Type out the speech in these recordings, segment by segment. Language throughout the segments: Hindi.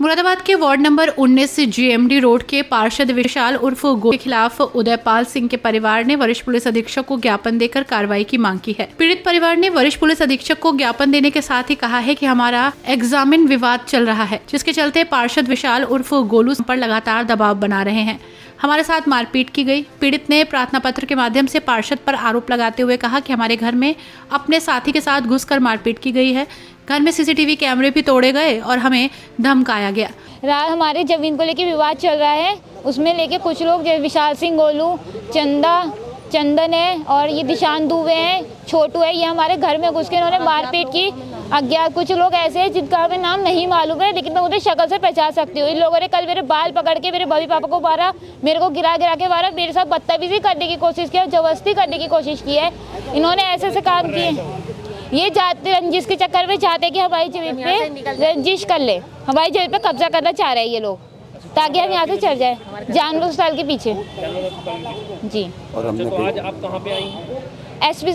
मुरादाबाद के वार्ड नंबर 19 जीएमडी रोड के पार्षद विशाल उर्फ गो के खिलाफ उदयपाल सिंह के परिवार ने वरिष्ठ पुलिस अधीक्षक को ज्ञापन देकर कार्रवाई की मांग की है। पीड़ित परिवार ने वरिष्ठ पुलिस अधीक्षक को ज्ञापन देने के साथ ही कहा है कि हमारा एग्जामिन विवाद चल रहा है, जिसके चलते पार्षद विशाल उर्फ गोलू पर लगातार दबाव बना रहे हैं। हमारे साथ मारपीट की गई। पीड़ित ने प्रार्थना पत्र के माध्यम से पार्षद पर आरोप लगाते हुए कहा कि हमारे घर में अपने साथी के साथ घुसकर मारपीट की गई है। घर में सीसीटीवी कैमरे भी तोड़े गए और हमें धमकाया गया। हमारे जमीन को लेके विवाद चल रहा है, उसमें लेके कुछ लोग विशाल सिंह, गोलू, चंदन है और ये दिशान दुबे हैं, छोटू है, ये हमारे घर में घुस के इन्होंने मारपीट की। अज्ञात कुछ लोग ऐसे हैं जिनका हमें नाम नहीं मालूम है, लेकिन मैं उन्हें शक्ल से पहचान सकती हूँ। इन लोगों ने कल मेरे बाल पकड़ के मेरे बबी पापा को मारा, मेरे को गिरा के मारा, मेरे साथ बदतमीजी करने की कोशिश की, जबरदस्ती करने की कोशिश की है। इन्होंने ऐसे काम किए। ये जाते रंजिश के चक्कर में चाहते कि हमारी जमीन पे रंजिश कर ले, हमारी जमीन पे कब्जा करना चाह रहे हैं ये लोग, ताकि हम यहाँ से चल जाए जानवर अस्पताल के पीछे। जी। और हमने तो आज आप कहाँ पे आई हैं? एसएसपी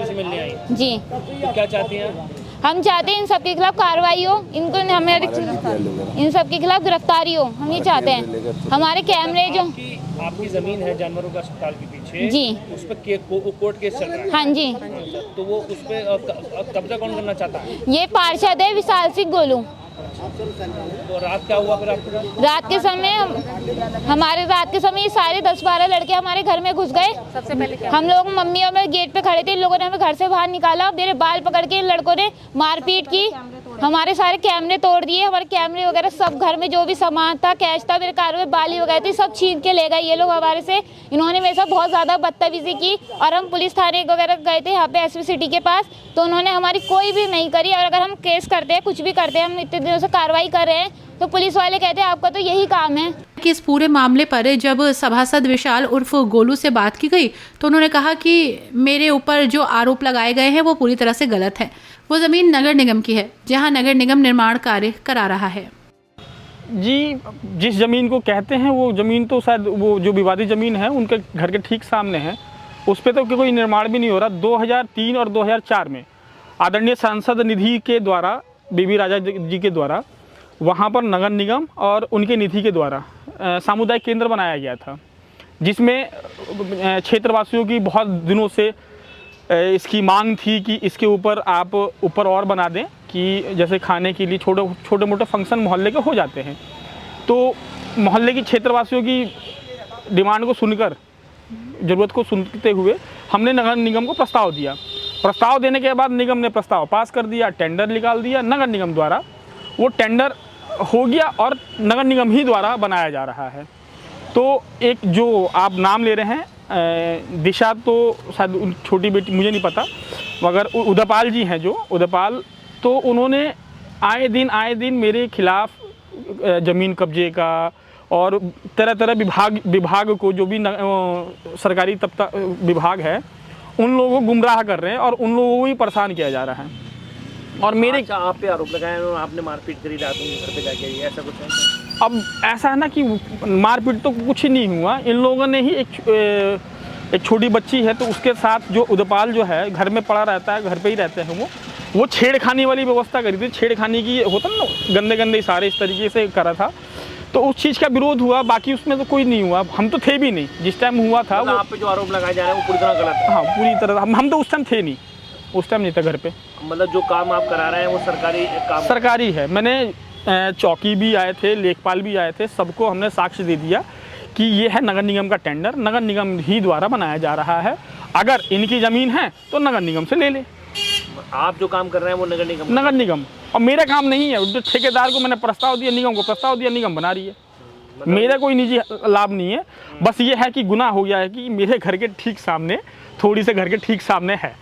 से मिलने आई। जी। तो क्या चाहती हैं? हम चाहते हैं इन सबके खिलाफ कार्रवाई हो, इनको हमारे इन सबके खिलाफ गिरफ्तारी हो, हम ये चाहते हैं। हमारे कैमरे जो आपकी जमीन है जानवरों का अस्पताल के पीछे, जी, उस पर कोर्ट केस चल रहा है। हाँ जी। तो वो उस पर कब्जा कौन करना चाहता है? ये पार्षद है विशाल सिंह गोलू। तो रात क्या हुआ फिर आपके साथ? रात के समय ये सारे 10-12 लड़के हमारे घर में घुस गए। सबसे पहले हम लोग मम्मी और मैं गेट पे खड़े थे, इन लोगों ने हमें घर से बाहर निकाला, मेरे बाल पकड़ के इन लड़कों ने मारपीट की, हमारे सारे कैमरे तोड़ दिए, हमारे कैमरे वगैरह सब, घर में जो भी सामान था, कैश था, मेरे कार में बाली वगैरह थी, सब छीन के ले गए ये लोग हमारे से। इन्होंने मेरे साथ बहुत ज़्यादा बदतमीजी की और हम पुलिस थाने वगैरह गए थे यहाँ पे एसपी सिटी के पास, तो उन्होंने हमारी कोई भी नहीं करी। और अगर हम केस करते हैं, कुछ भी करते हैं, हम इतने दिनों से कार्रवाई कर रहे हैं, तो पुलिस वाले कहते हैं आपका तो यही काम है। कि इस पूरे मामले पर जब सभासद विशाल उर्फ गोलू से बात की गई तो उन्होंने कहा कि मेरे ऊपर जो आरोप लगाए गए हैं वो पूरी तरह से गलत है। वो ज़मीन नगर निगम की है, जहां नगर निगम निर्माण कार्य करा रहा है। जी, जिस ज़मीन को कहते हैं वो ज़मीन तो शायद वो जो विवादित ज़मीन है उनके घर के ठीक सामने है, उस पर तो कोई निर्माण भी नहीं हो रहा। 2003 और 2004 में आदरणीय सांसद निधि के द्वारा, बीबी राजा जी के द्वारा, वहाँ पर नगर निगम और उनके निधि के द्वारा सामुदायिक केंद्र बनाया गया था, जिसमें क्षेत्रवासियों की बहुत दिनों से इसकी मांग थी कि इसके ऊपर आप ऊपर और बना दें, कि जैसे खाने के लिए छोटे मोटे फंक्शन मोहल्ले के हो जाते हैं। तो मोहल्ले की क्षेत्रवासियों की डिमांड को सुनकर, ज़रूरत को सुनते हुए हमने नगर निगम को प्रस्ताव दिया। प्रस्ताव देने के बाद निगम ने प्रस्ताव पास कर दिया, टेंडर निकाल दिया नगर निगम द्वारा, वो टेंडर हो गया और नगर निगम ही द्वारा बनाया जा रहा है। तो एक जो आप नाम ले रहे हैं दिशा, तो शायद छोटी बेटी, मुझे नहीं पता, मगर उदयपाल जी हैं जो उदयपाल, तो उन्होंने आए दिन मेरे खिलाफ ज़मीन कब्जे का और तरह तरह विभाग को, जो भी सरकारी विभाग है, उन लोगों को गुमराह कर रहे हैं और उन लोगों को ही परेशान किया जा रहा है। और मेरे आप पे आरोप लगाए हैं, आपने मारपीट करी रात में घर पे जाके, ऐसा कुछ है? अब ऐसा है ना कि मारपीट तो कुछ नहीं हुआ, इन लोगों ने ही एक छोटी बच्ची है, तो उसके साथ जो उदयपाल जो है घर में पड़ा रहता है, घर पे ही रहते हैं, वो छेड़खानी वाली व्यवस्था करी थी। छेड़खानी की होता ना, गंदे इशारे इस तरीके से करा था, तो उस चीज़ का विरोध हुआ। बाकी उसमें तो कोई नहीं हुआ, हम तो थे भी नहीं जिस टाइम हुआ था। मतलब आप पे जो आरोप लगाए जा रहे हैं वो पूरी तरह गलत है? हाँ, पूरी तरह। हम तो उस टाइम थे नहीं, उस टाइम नहीं था घर पे। मतलब जो काम आप करा रहे हैं वो सरकारी है? मैंने चौकी भी आए थे, लेखपाल भी आए थे, सबको हमने साक्ष्य दे दिया कि ये है नगर निगम का टेंडर, नगर निगम ही द्वारा बनाया जा रहा है। अगर इनकी ज़मीन है तो नगर निगम से ले ले। आप जो काम कर रहे हैं वो नगर निगम, और मेरा काम नहीं है। जो ठेकेदार को मैंने प्रस्ताव दिया, निगम को प्रस्ताव दिया, निगम बना रही है। मेरा कोई निजी लाभ नहीं है, बस ये है कि गुनाह हो गया है कि मेरे घर के ठीक सामने, थोड़ी से घर के ठीक सामने है।